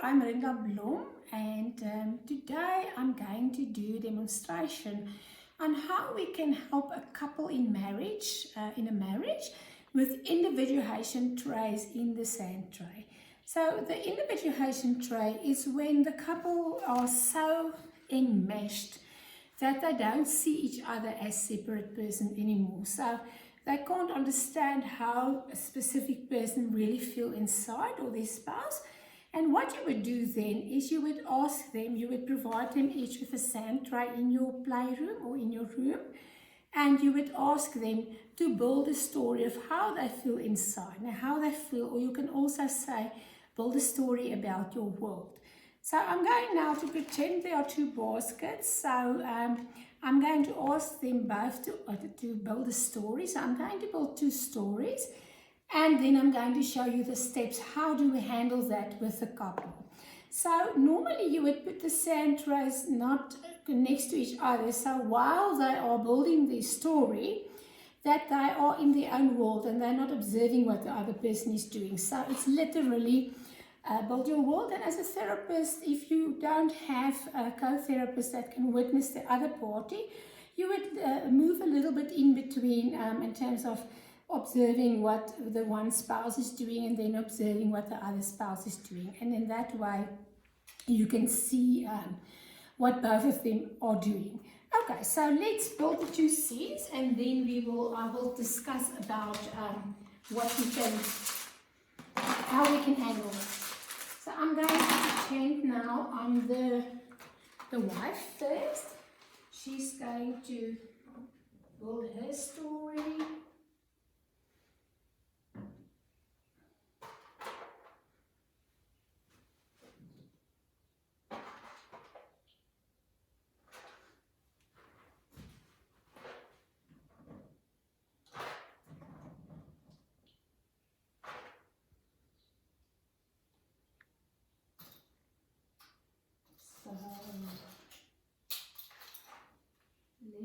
I'm Rinda Blom, and today I'm going to do a demonstration on how we can help a couple in a marriage with individuation trays in the sand tray. So the individuation tray is when the couple are so enmeshed that they don't see each other as separate person anymore. So they can't understand how a specific person really feel inside, or their spouse. And what you would do then is you would ask them, you would provide them each with a sand tray in your playroom or in your room, and you would ask them to build a story of how they feel inside, and how they feel, or you can also say, build a story about your world. So I'm going now to pretend there are two baskets. So I'm going to ask them both to build a story. So I'm going to build two stories, and then I'm going to show you the steps. How do we handle that with a couple? So normally you would put the sand trays not next to each other. So while they are building their story, that they are in their own world and they're not observing what the other person is doing. So it's literally build your world. And as a therapist, if you don't have a co-therapist that can witness the other party, you would move a little bit in between in terms of observing what the one spouse is doing and then observing what the other spouse is doing. And in that way, you can see what both of them are doing. Okay, so let's build the two scenes, and then I will discuss about how we can handle it. So I'm going to pretend now I'm the wife first. She's going to build her story.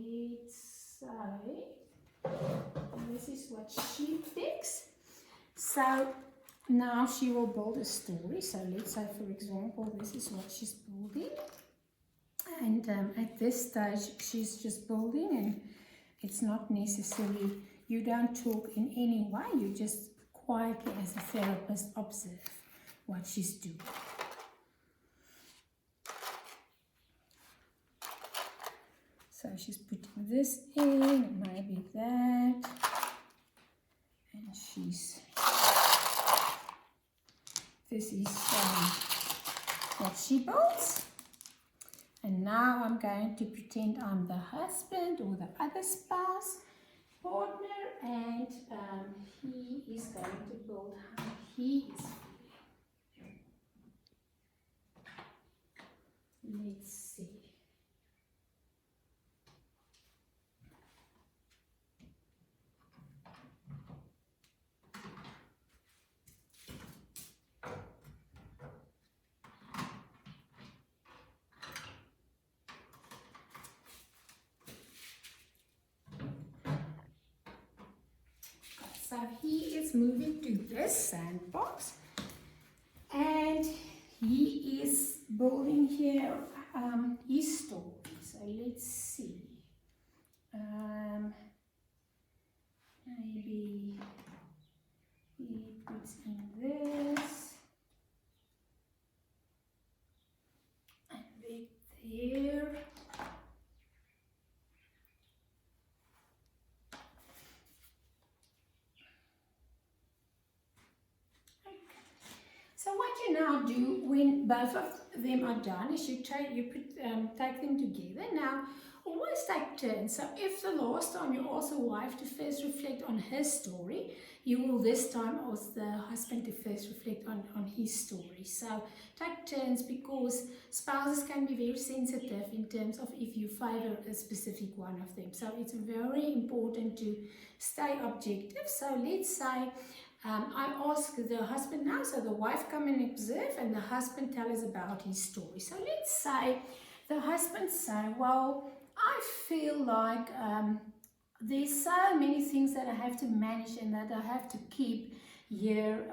Let's say this is what she picks. So now she will build a story. So let's say, for example, this is what she's building. And at this stage, she's just building, and it's not necessary, you don't talk in any way, you just quietly as a therapist observe what she's doing. So she's putting this in, maybe that, and this is what she builds. And now I'm going to pretend I'm the husband or the other spouse, partner, and he is going to build how he is feeling. Let's see. So he is moving to this sandbox, and he is building here his story. So let's see. Maybe he puts in this, and back there. So what you now do when both of them are done is you take them together. Now, always take turns. So if the last time you ask the wife to first reflect on her story, you will this time ask the husband to first reflect on his story. So take turns, because spouses can be very sensitive in terms of if you favor a specific one of them. So it's very important to stay objective. So let's say I ask the husband now, so the wife come and observe, and the husband tell us about his story. So let's say the husband say, well, I feel like there's so many things that I have to manage and that I have to keep here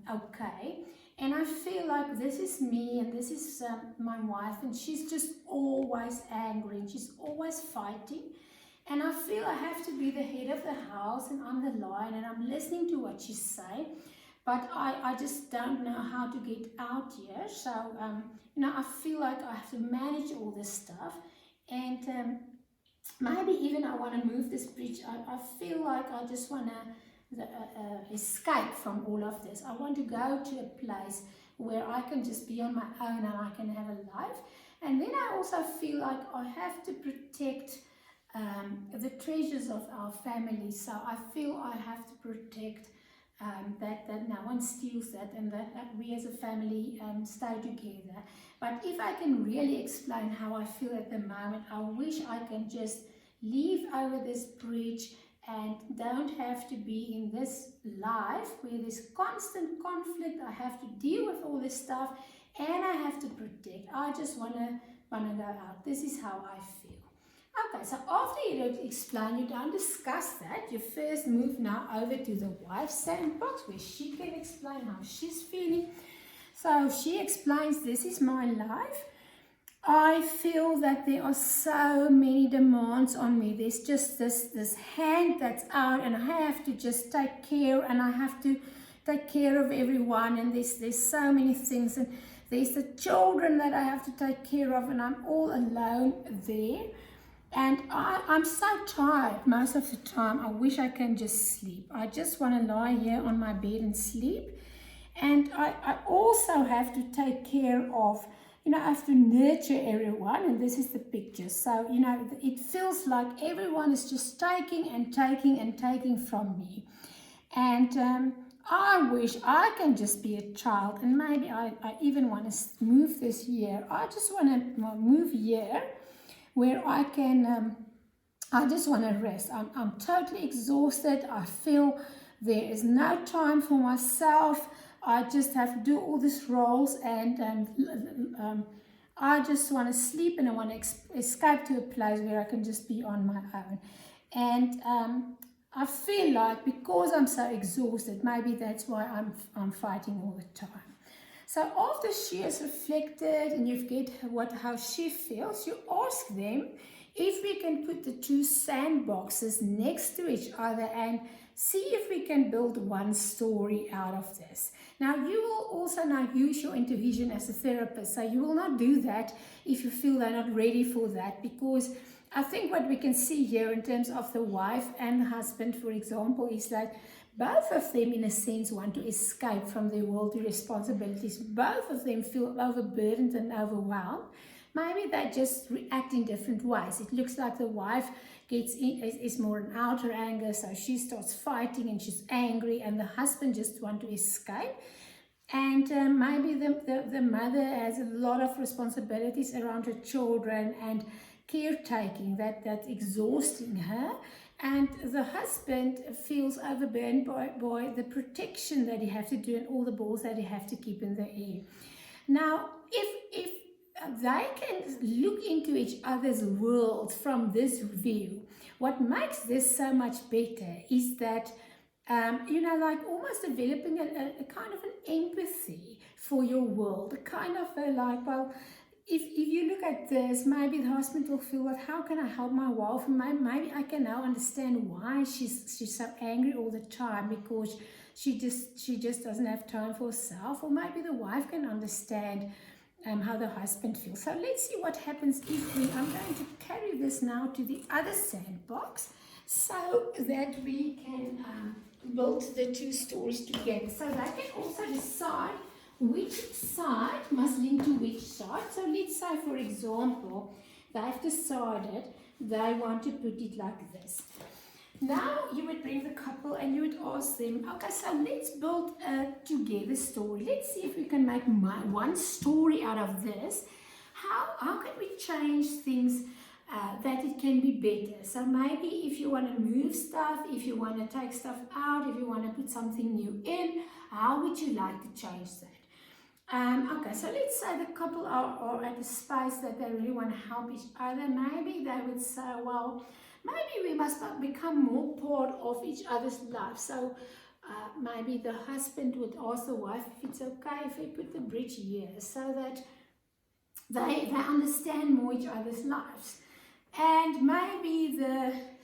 okay. And I feel like this is me and this is my wife, and she's just always angry and she's always fighting. And I feel I have to be the head of the house and I'm the lion and I'm listening to what she's saying. But I just don't know how to get out here. So, I feel like I have to manage all this stuff. And maybe even I want to move this bridge. I feel like I just want to escape from all of this. I want to go to a place where I can just be on my own and I can have a life. And then I also feel like I have to protect the treasures of our family. So I feel I have to protect that no one steals that, and that we as a family stay together. But if I can really explain how I feel at the moment, I wish I can just leave over this bridge and don't have to be in this life where there's constant conflict. I have to deal with all this stuff and I have to protect. I just want to go out. This is how I feel. Okay, so after you explain, you don't discuss that. You first move now over to the wife's sandbox where she can explain how she's feeling. So she explains, this is my life. I feel that there are so many demands on me. There's just this hand that's out and I have to just take care, and I have to take care of everyone, and there's so many things, and there's the children that I have to take care of, and I'm all alone there. And I'm so tired most of the time. I wish I can just sleep. I just want to lie here on my bed and sleep. And I also have to take care of, I have to nurture everyone. And this is the picture. So, it feels like everyone is just taking and taking and taking from me. And I wish I can just be a child. And maybe I even want to move this year. I just want to move here, where I can, I just want to rest. I'm totally exhausted. I feel there is no time for myself. I just have to do all these roles, and I just want to sleep, and I want to escape to a place where I can just be on my own. And I feel like because I'm so exhausted, maybe that's why I'm fighting all the time. So after she has reflected and you get how she feels, you ask them if we can put the two sandboxes next to each other and see if we can build one story out of this. Now, you will also now use your intuition as a therapist. So you will not do that if you feel they're not ready for that, because I think what we can see here in terms of the wife and the husband, for example, is that both of them, in a sense, want to escape from their worldly responsibilities. Both of them feel overburdened and overwhelmed. Maybe they just react in different ways. It looks like the wife is more in outer anger, so she starts fighting and she's angry, and the husband just wants to escape. And maybe the mother has a lot of responsibilities around her children and caretaking that's exhausting her. And the husband feels overburdened by the protection that he has to do and all the balls that he has to keep in the air. Now, if they can look into each other's world from this view, what makes this so much better is that, like almost developing a kind of an empathy for your world, a kind of like, well, if you look at this, maybe the husband will feel like, how can I help my wife? And maybe I can now understand why she's so angry all the time, because she just doesn't have time for herself. Or maybe the wife can understand how the husband feels. So let's see what happens if I'm going to carry this now to the other sandbox so that we can build the two stories together. So they can also decide which side must link to which side. So let's say, for example, they've decided they want to put it like this. Now you would bring the couple and you would ask them, okay, so let's build a together story. Let's see if we can make one story out of this. How can we change things that it can be better? So maybe if you want to move stuff, if you want to take stuff out, if you want to put something new in, how would you like to change that? Okay, so let's say the couple are at a space that they really want to help each other. Maybe they would say, well, maybe we must become more part of each other's life. So maybe the husband would ask the wife if it's okay if they put the bridge here, so that they understand more each other's lives. And maybe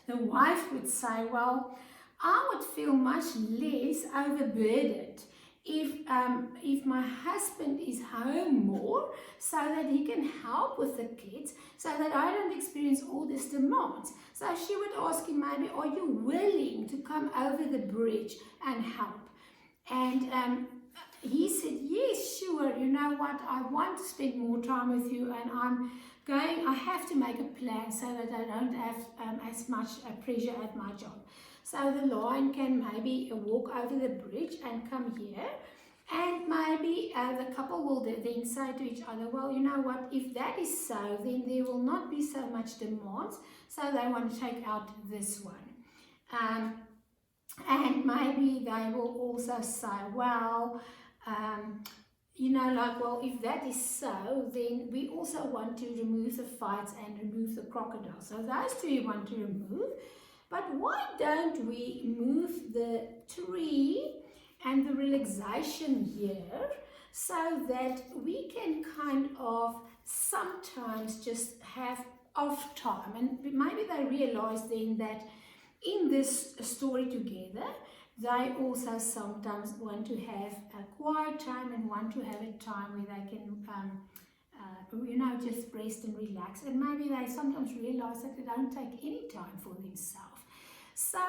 the wife would say, well, I would feel much less overburdened if my husband is home more, so that he can help with the kids, so that I don't experience all these demands. So she would ask him, maybe, are you willing to come over the bridge and help? And he said, yes, sure, you know what, I want to spend more time with you, and I have to make a plan so that I don't have as much pressure at my job. So the lion can maybe walk over the bridge and come here, and maybe the couple will then say to each other, well, you know what, if that is so, then there will not be so much demands, so they want to take out this one. And maybe they will also say, well, you know, like, well, if that is so, then we also want to remove the fights and remove the crocodile. So those two we want to remove. But why don't we move the tree and the relaxation here, so that we can kind of sometimes just have off time? And maybe they realize then that in this story together, they also sometimes want to have a quiet time and want to have a time where they can, you know, just rest and relax. And maybe they sometimes realize that they don't take any time for themselves. So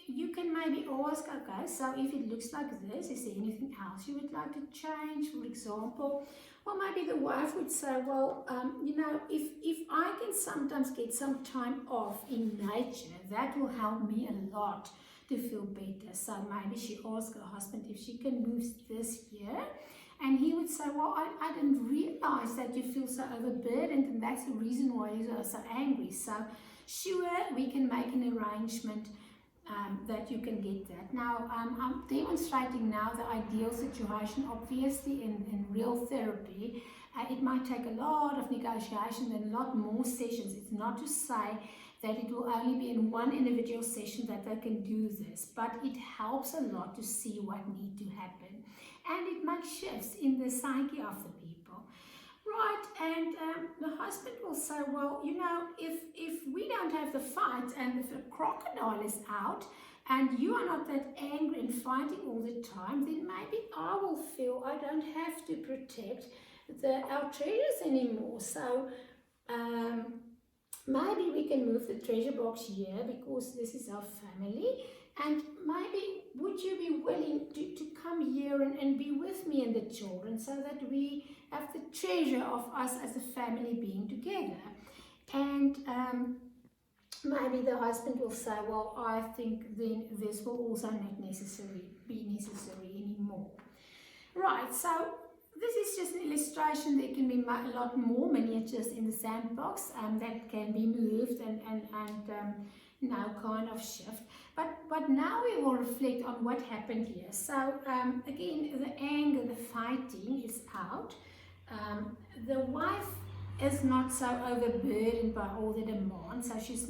you can maybe ask, okay, so if it looks like this, is there anything else you would like to change? For example, well, maybe the wife would say, well, you know, if I can sometimes get some time off in nature, that will help me a lot to feel better. So maybe she asked her husband if she can move this here, and he would say, well, I didn't realize that you feel so overburdened, and that's the reason why you are so angry. So sure, we can make an arrangement that you can get that. Now, I'm demonstrating now the ideal situation. Obviously, in real therapy, it might take a lot of negotiation and a lot more sessions. It's not to say that it will only be in one individual session that they can do this, but it helps a lot to see what needs to happen. And it makes shifts in the psyche of the people. Right, and the husband will say, well, you know, if we don't have the fight, and if a crocodile is out and you are not that angry and fighting all the time, then maybe I will feel I don't have to protect our treasures anymore. So maybe we can move the treasure box here, because this is our family. And maybe would you be willing to come here and be with me and the children, so that we have the treasure of us as a family being together? And maybe the husband will say, well, I think then this will also not be necessary anymore. Right, so this is just an illustration. There can be a lot more miniatures in the sandbox that can be moved and now kind of shift. But now we will reflect on what happened here. So again, the anger, the fighting is out. The wife is not so overburdened by all the demands, so she's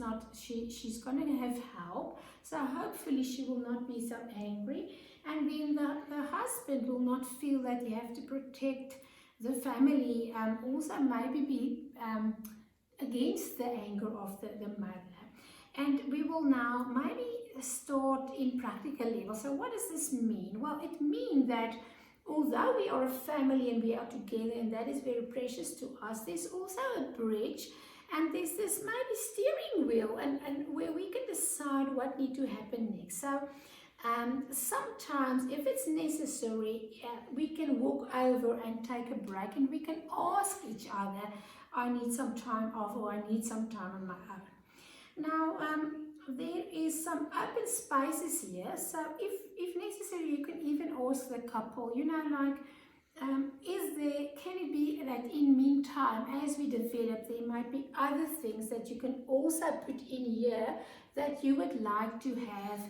going to have help. So hopefully she will not be so angry. And then the husband will not feel that he has to protect the family, also maybe be against the anger of the mother. And we will now maybe start in practical level. So what does this mean? Well, it means that although we are a family and we are together, and that is very precious to us, there's also a bridge, and there's this maybe steering wheel, and where we can decide what needs to happen next. So sometimes, if it's necessary, we can walk over and take a break, and we can ask each other, I need some time off, or I need some time on my own. Now, there is some open spaces here, so if necessary, you can even ask the couple, you know, like, can it be that in meantime, as we develop, there might be other things that you can also put in here that you would like to have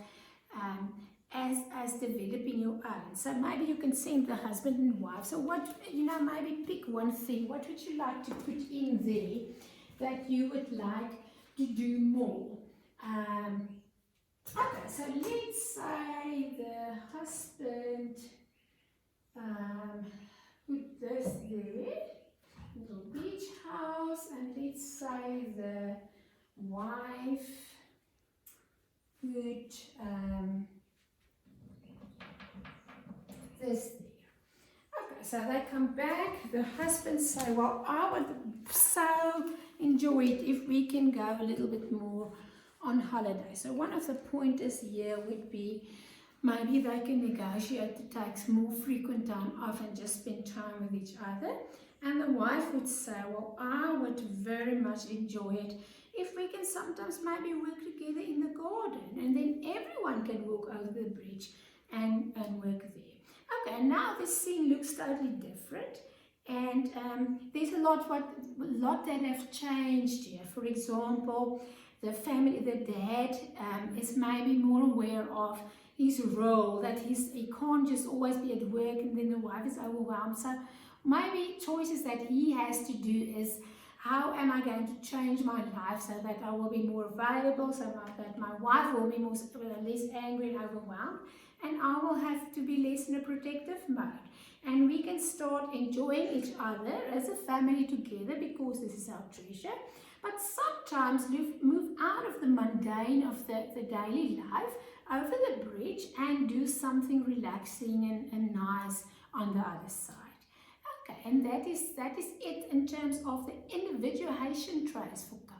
as developing your own. So maybe you can send the husband and wife. So what, you know, maybe pick one thing. What would you like to put in there that you would like to do more? Okay, so let's say the husband put this there, little beach house, and let's say the wife put this there. Okay, so they come back, the husband say, well, I would so enjoy it if we can go a little bit more on holiday. So one of the pointers here would be maybe they can negotiate to take more frequent time off and just spend time with each other. And the wife would say, well, I would very much enjoy it if we can sometimes maybe work together in the garden, and then everyone can walk over the bridge and work there. Okay, now this scene looks totally different, and there's a lot that have changed here. For example, the family, the dad is maybe more aware of his role, that he can't just always be at work and then the wife is overwhelmed. So maybe choices that he has to do is, how am I going to change my life so that I will be more available, so that my wife will be less angry and overwhelmed, and I will have to be less in a protective mode. And we can start enjoying each other as a family together, because this is our treasure. But sometimes move out of the mundane of the daily life over the bridge and do something relaxing and nice on the other side. Okay, and that is it in terms of the individuation traits for couples.